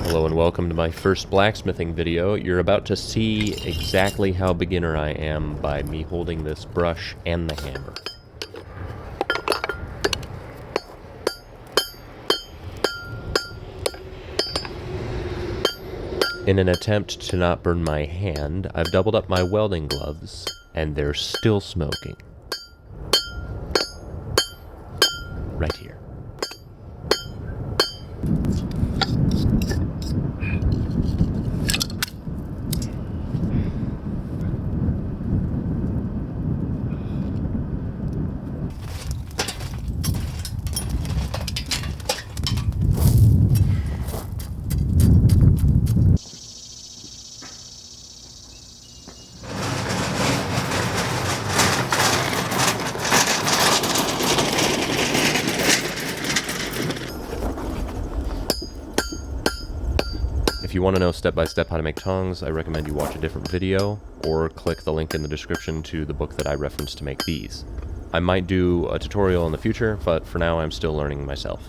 Hello and welcome to my first blacksmithing video. You're about to see exactly how beginner I am by me holding this brush and the hammer. In an attempt to not burn my hand, I've doubled up my welding gloves, and they're still smoking. Right here. If you want to know step-by-step how to make tongs, I recommend you watch a different video, or click the link in the description to the book that I referenced to make these. I might do a tutorial in the future, but for now I'm still learning myself.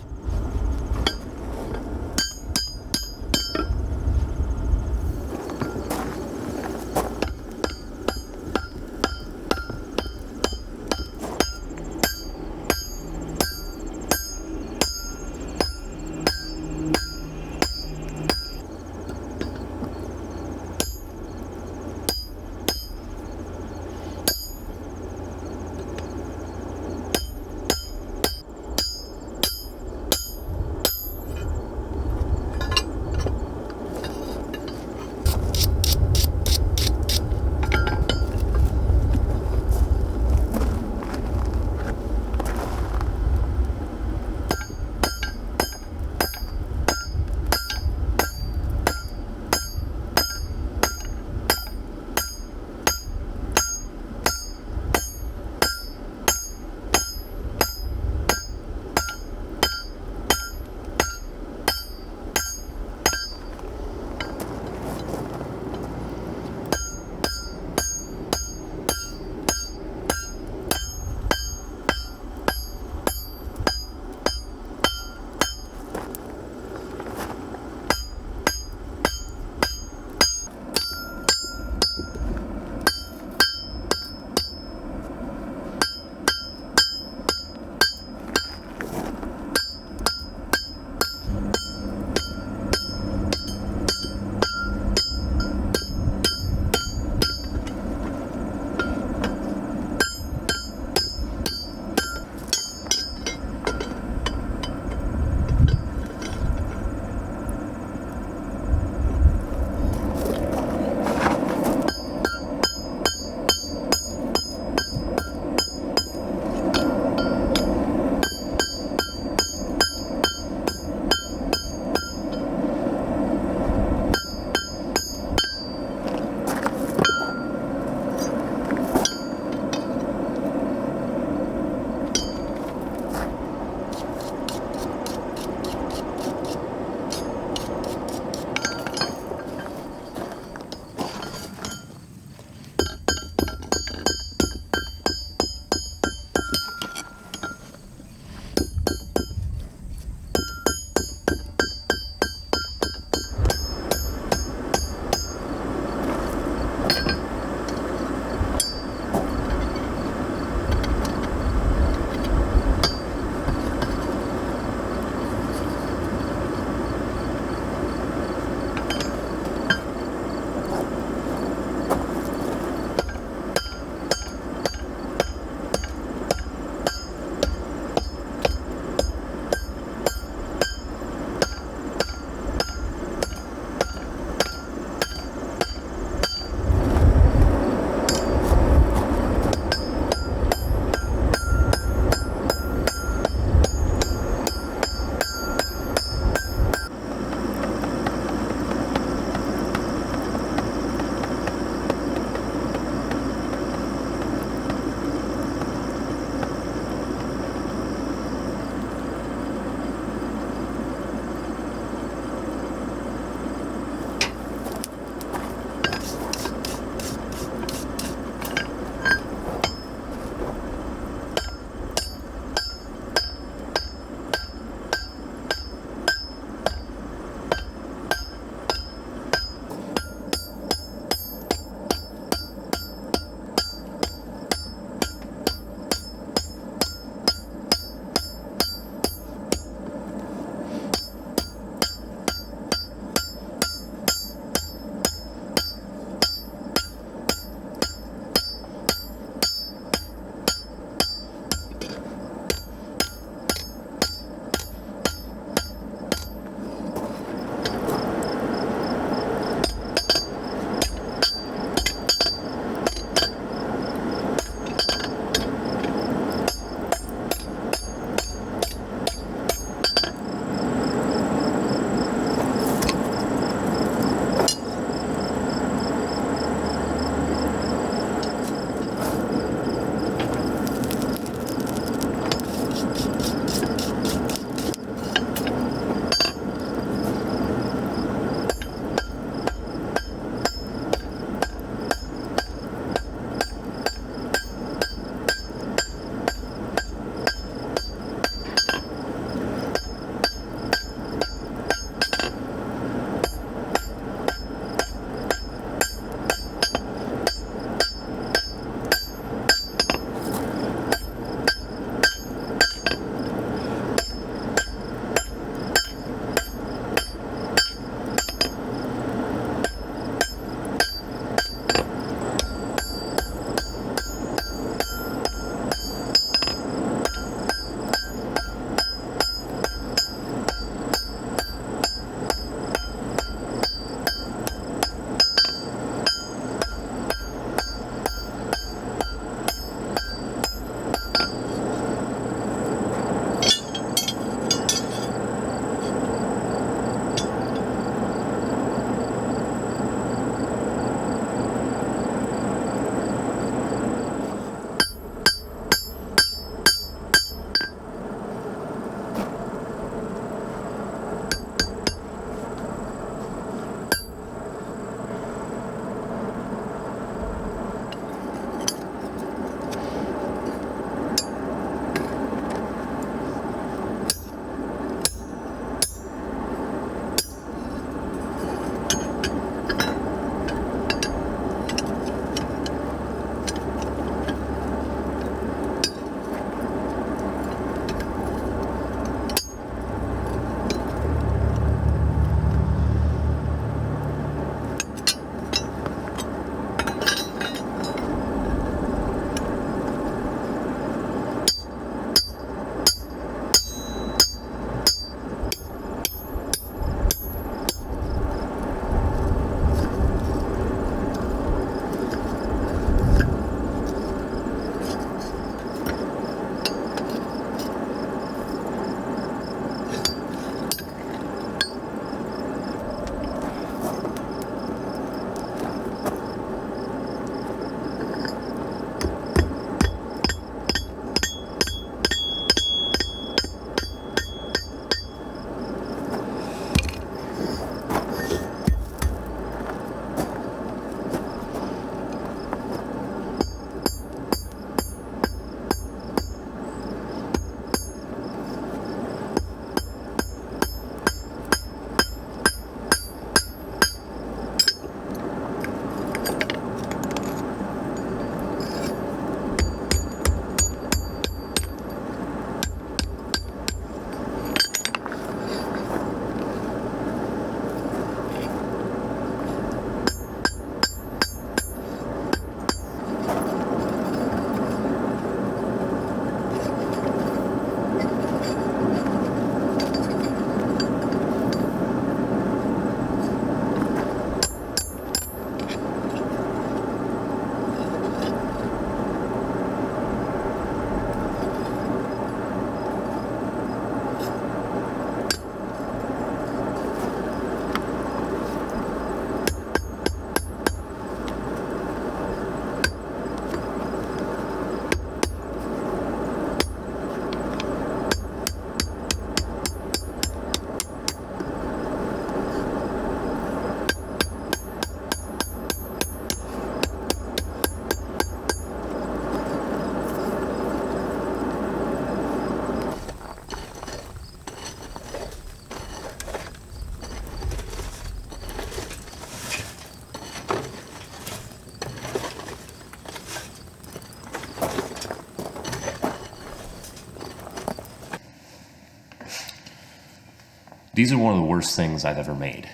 These are one of the worst things I've ever made,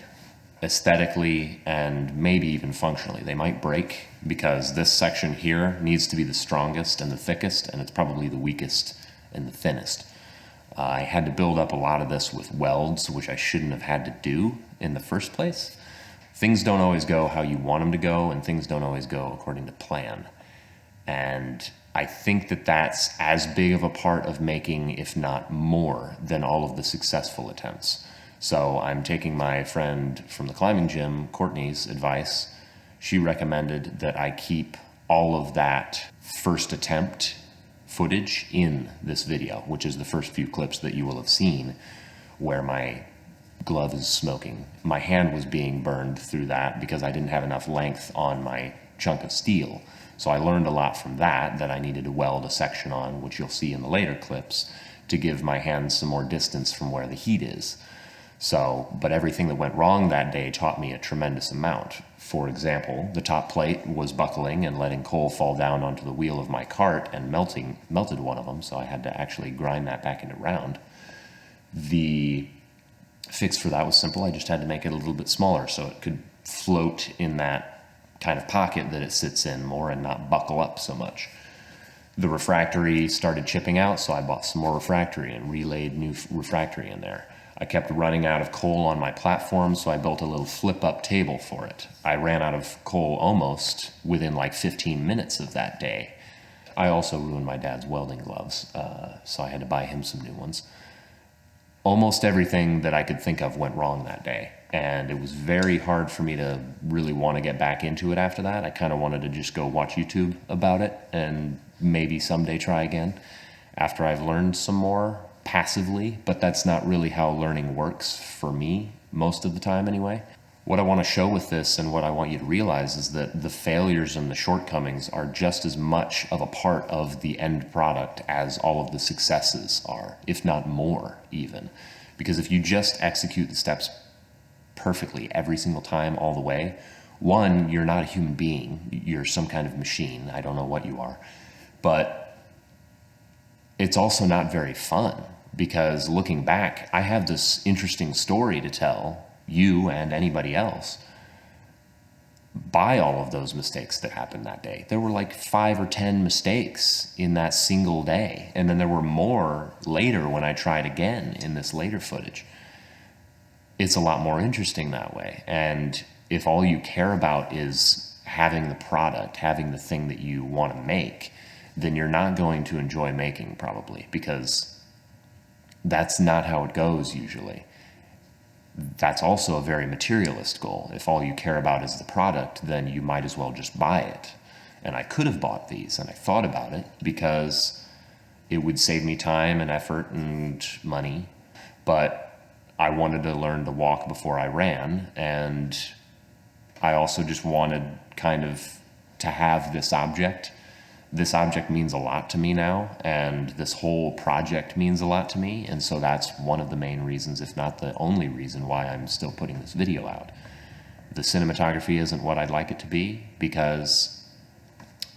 aesthetically and maybe even functionally. They might break because this section here needs to be the strongest and the thickest, and it's probably the weakest and the thinnest. I had to build up a lot of this with welds, which I shouldn't have had to do in the first place. Things don't always go how you want them to go, and things don't always go according to plan. And I think that that's as big of a part of making, if not more, than all of the successful attempts. So I'm taking my friend from the climbing gym, Courtney's advice. She recommended that I keep all of that first attempt footage in this video, which is the first few clips that you will have seen where my glove is smoking. My hand was being burned through that because I didn't have enough length on my chunk of steel. So I learned a lot from that I needed to weld a section on, which you'll see in the later clips, to give my hands some more distance from where the heat is. So, but everything that went wrong that day taught me a tremendous amount. For example, the top plate was buckling and letting coal fall down onto the wheel of my cart and melted one of them, so I had to actually grind that back into round. The fix for that was simple. I just had to make it a little bit smaller so it could float in that kind of pocket that it sits in more and not buckle up so much. The refractory started chipping out, so I bought some more refractory and relayed new refractory in there. I kept running out of coal on my platform, so I built a little flip-up table for it. I ran out of coal almost within like 15 minutes of that day. I also ruined my dad's welding gloves, so I had to buy him some new ones. Almost everything that I could think of went wrong that day, and it was very hard for me to really want to get back into it after that. I kind of wanted to just go watch YouTube about it and maybe someday try again after I've learned some more passively, but that's not really how learning works for me most of the time anyway. What I want to show with this and what I want you to realize is that the failures and the shortcomings are just as much of a part of the end product as all of the successes are, if not more even. Because if you just execute the steps perfectly every single time all the way, one, you're not a human being, you're some kind of machine. I don't know what you are, but it's also not very fun, because looking back, I have this interesting story to tell you and anybody else by all of those mistakes that happened that day. There were like 5 or 10 mistakes in that single day, and then there were more later when I tried again in this later footage. It's a lot more interesting that way. And if all you care about is having the product, having the thing that you want to make, then you're not going to enjoy making, probably, because that's not how it goes usually. That's also a very materialist goal. If all you care about is the product, then you might as well just buy it. And I could have bought these, and I thought about it because it would save me time and effort and money, but I wanted to learn to walk before I ran, and I also just wanted kind of to have this object. This object means a lot to me now, and this whole project means a lot to me, and so that's one of the main reasons, if not the only reason, why I'm still putting this video out. The cinematography isn't what I'd like it to be because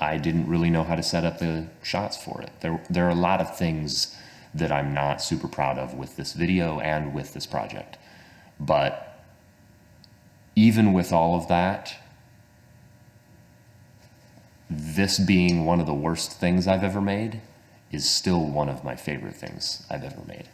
I didn't really know how to set up the shots for it. There are a lot of things that I'm not super proud of with this video and with this project, but even with all of that, this being one of the worst things I've ever made is still one of my favorite things I've ever made.